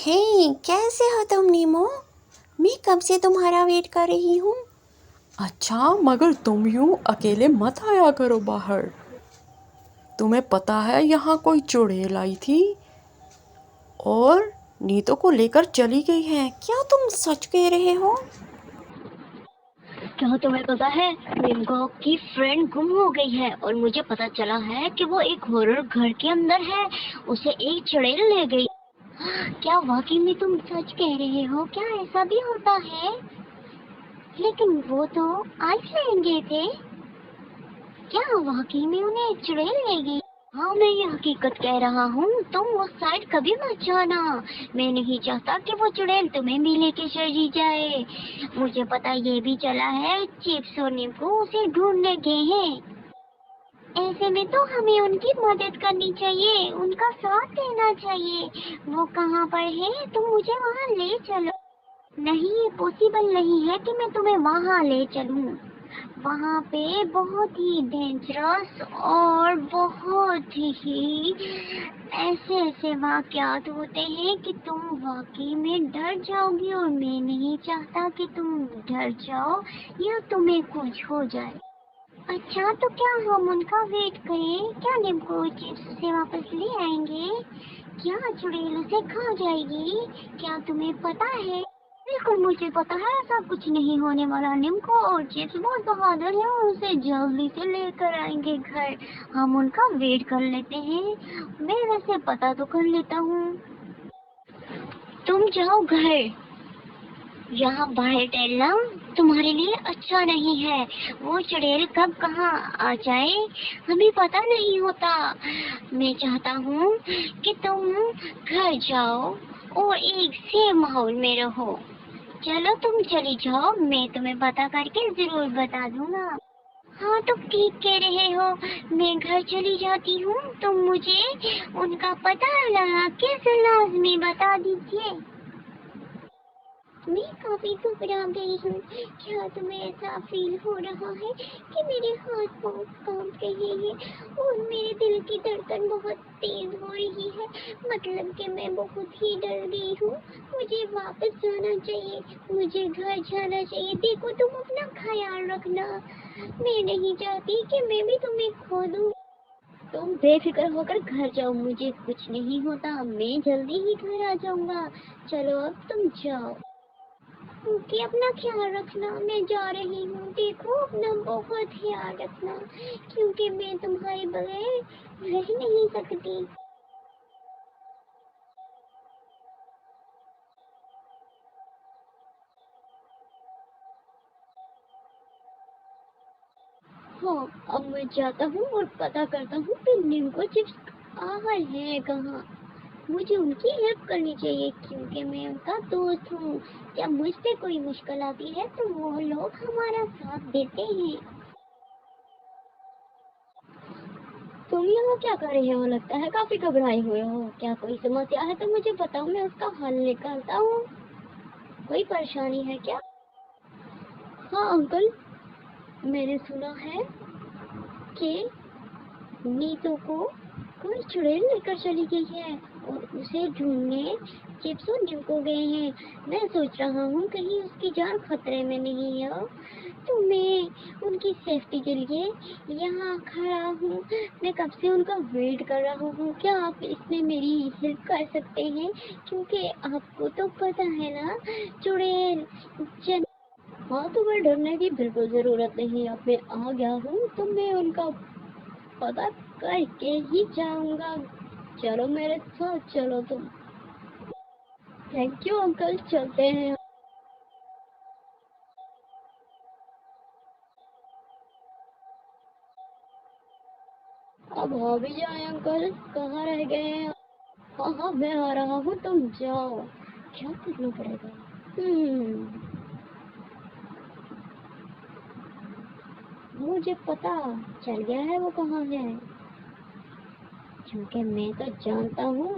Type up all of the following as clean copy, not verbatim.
हे, कैसे हो तुम नीमो? मैं कब से तुम्हारा वेट कर रही हूँ। अच्छा, मगर तुम यूं अकेले मत आया करो बाहर। तुम्हें पता है यहाँ कोई चुड़ैल आई थी और नीतू को लेकर चली गई है। क्या तुम सच कह रहे हो? क्या तुम्हें पता है, रिंगो की फ्रेंड गुम हो गई है और मुझे पता चला है कि वो एक हॉरर घर के अंदर है। उसे एक चुड़ैल ले गई। क्या वाकई में तुम सच कह रहे हो? क्या ऐसा भी होता है? लेकिन वो तो आइसलैंड गए थे। क्या वाकई में उन्हें एक चुड़ैल ले गई? हाँ, मैं ये हकीकत कह रहा हूँ। तुम उस साइड कभी मत जाना। मैं नहीं चाहता कि वो चुड़ैल तुम्हें भी लेके चली जाए। मुझे पता ये भी चला है चिप्स और नींबू उसे ढूंढने गए हैं। ऐसे में तो हमें उनकी मदद करनी चाहिए, उनका साथ देना चाहिए। वो कहाँ पर है? तुम मुझे वहाँ ले चलो। नहीं, ये पॉसिबल नहीं है कि मैं तुम्हें वहाँ ले चलूँ। वहाँ पे बहुत ही डेंजरस और बहुत ही ऐसे ऐसे वाकयात होते हैं कि तुम वाकई में डर जाओगी और मैं नहीं चाहता कि तुम डर जाओ या तुम्हें कुछ हो जाए। अच्छा, तो क्या हम उनका वेट करें? क्या निम्को चिप्स से वापस ले आएंगे? क्या चुड़ैल उसे खा जाएगी? क्या तुम्हें पता है? बिल्कुल मुझे पता है, ऐसा कुछ नहीं होने वाला। निम्को और चिप्स बहुत बहादुर है और उसे जल्दी से लेकर आएंगे घर। हम उनका वेट कर लेते हैं। मैं वैसे पता तो कर लेता हूँ। तुम जाओ घर। यहाँ बाहर टहलना तुम्हारे लिए अच्छा नहीं है। वो चुड़ैल कब कहाँ आ जाए हमें पता नहीं होता। मैं चाहता हूँ कि तुम घर जाओ और एक सेफ माहौल में रहो। चलो तुम चली जाओ, मैं तुम्हें पता करके जरूर बता दूंगा। हाँ, तुम ठीक कह रहे हो। मैं घर चली जाती हूँ। तुम मुझे उनका पता लगा के लाजमी बता दीजिए। मैं काफी घबरा गई हूँ। क्या तुम्हें ऐसा फील हो रहा है कि मेरे हाथ पाँव कांप रहे हैं और मेरे दिल की धड़कन बहुत तेज हो रही है? मतलब कि मैं बहुत ही डर गई हूँ। मुझे वापस जाना चाहिए, मुझे घर जाना चाहिए। देखो, तुम अपना ख्याल रखना। मैं नहीं चाहती कि मैं भी तुम्हें खो दूँ। तुम बेफिक्र होकर घर जाओ, मुझे कुछ नहीं होता। मैं जल्दी ही घर आ जाऊंगा। चलो अब तुम जाओ। ओके, अपना ख्याल रखना। मैं जा रही हूँ। देखो, अपना बहुत ख्याल रखना, क्योंकि मैं तुम्हारे बगैर रह नहीं सकती। हाँ, अब मैं जाता हूँ और पता करता हूँ कि निम्को चिप्स कहाँ है, कहाँ। मुझे उनकी हेल्प करनी चाहिए क्योंकि मैं उनका दोस्त हूँ। जब मुझ पे कोई मुश्किल आती है तो वो लोग हमारा साथ देते हैं। तुम यहाँ क्या कर रहे हो? लगता है काफी घबराए हुए हो। क्या कोई समस्या है तो मुझे बताओ, मैं उसका हल निकालता हूँ। कोई परेशानी है क्या? हाँ अंकल, मैंने सुना है कि नीतू को कोई चुड़ैल लेकर चली गई है और उसे ढूंढने चिप्स और निम्को गए हैं। मैं सोच रहा हूँ कहीं उसकी जान खतरे में नहीं है। तो मैं उनकी सेफ्टी के लिए यहाँ खड़ा हूँ। मैं कब से उनका वेट कर रहा हूँ। क्या आप इसमें मेरी हेल्प कर सकते हैं? क्योंकि आपको तो पता है ना, चुड़ैल जन। हाँ, तुम्हें डरने की बिल्कुल जरूरत नहीं। अब मैं आ गया हूँ तो मैं उनका पता करके ही जाऊंगा। चलो मेरे साथ, चलो तुम। थैंक यू अंकल, चलते हैं। अब आ भी जाए अंकल, कहाँ रह गए हैं? हाँ हाँ, मैं आ रहा हूँ, तुम जाओ। क्या करना पड़ेगा? मुझे पता चल गया है वो कहाँ है, क्योंकि मैं तो जानता हूँ।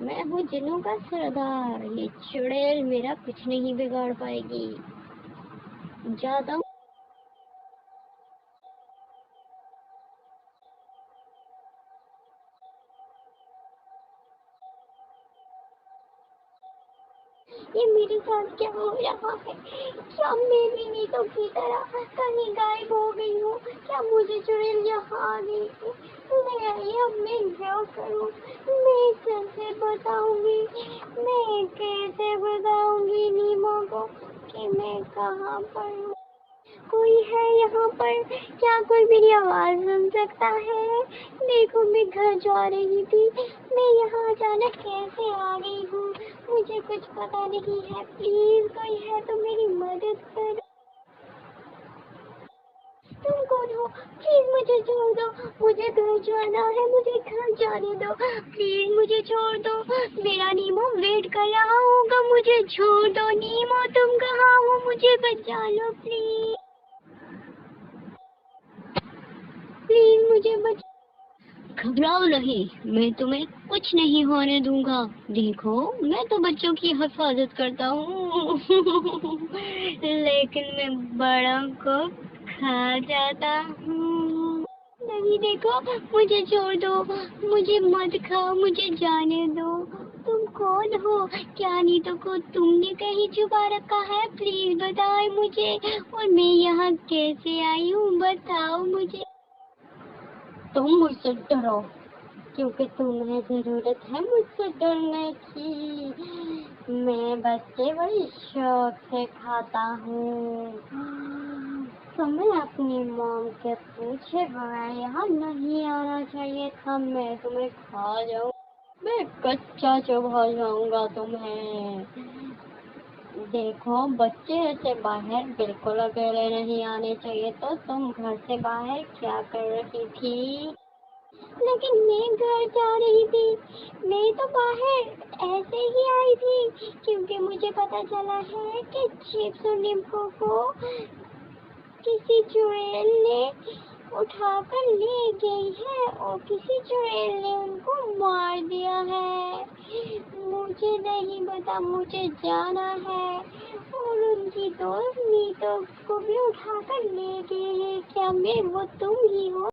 मैं हूँ जिन्हों का सरदार। ये चुड़ैल मेरा कुछ नहीं बिगाड़ पाएगी। जाता हूँ। ये मेरे साथ क्या हो रहा है? क्या मैं भी नीतू की तरह कहीं गायब हो गई हूँ? क्या मुझे चुड़ैल यहाँ आ गई थी? नहीं, अब मैं क्या करूँ? मैं कैसे बताऊंगी? मैं कैसे बताऊंगी नीमो को कि मैं कहाँ पर हूँ? कोई है यहाँ पर? क्या कोई मेरी आवाज सुन सकता है? देखो, मैं घर जा रही थी, मैं यहाँ अचानक कैसे आ गई हूँ? मुझे कुछ पता नहीं है। प्लीज कोई है तो मेरी मदद करो। तुम कौन हो? प्लीज मुझे छोड़ दो, मुझे घर जाना है, मुझे घर जाने दो। प्लीज मुझे छोड़ दो, मेरा नीमो वेट कर रहा होगा। मुझे छोड़ दो नीमो, तुम कहाँ हो? मुझे बचा लो प्लीज। प्लीज मुझे बचा। घबराओ नहीं, मैं तुम्हें कुछ नहीं होने दूंगा। देखो, मैं तो बच्चों की हिफाजत करता हूँ लेकिन मैं बड़ों को खा जाता हूँ। नहीं, देखो, मुझे छोड़ दो, मुझे मत खाओ, मुझे जाने दो। तुम कौन हो? क्या नीतू को तुमने कहीं छुपा रखा है? प्लीज बताओ मुझे। और मैं यहाँ कैसे आई हूँ, बताओ मुझे। तुम मुझसे डरो क्योंकि तुम्हें जरूरत है मुझसे डरने की। मैं बच्चे बड़ी शौक से खाता हूँ। तुम्हें अपनी मॉम के पूछे बगैर यहाँ नहीं आना चाहिए था। मैं तुम्हें खा जाऊँ, मैं कच्चा चबा जाऊंगा तुम्हें। देखो बच्चे, ऐसे बाहर बिल्कुल अकेले नहीं आने चाहिए। तो तुम घर से बाहर क्या कर रही थी? लेकिन मैं घर जा रही थी, मैं तो बाहर ऐसे ही आई थी क्योंकि मुझे पता चला है कि चिप्स और नींबू को किसी चुड़ैल ने उठाकर ले गई है और किसी चुड़ैल ने उनको मार दिया है। मुझे नहीं पता, मुझे जाना है। और उनकी दोस्त नीतू को भी उठाकर ले गए हैं। क्या मैं वो तुम ही हो?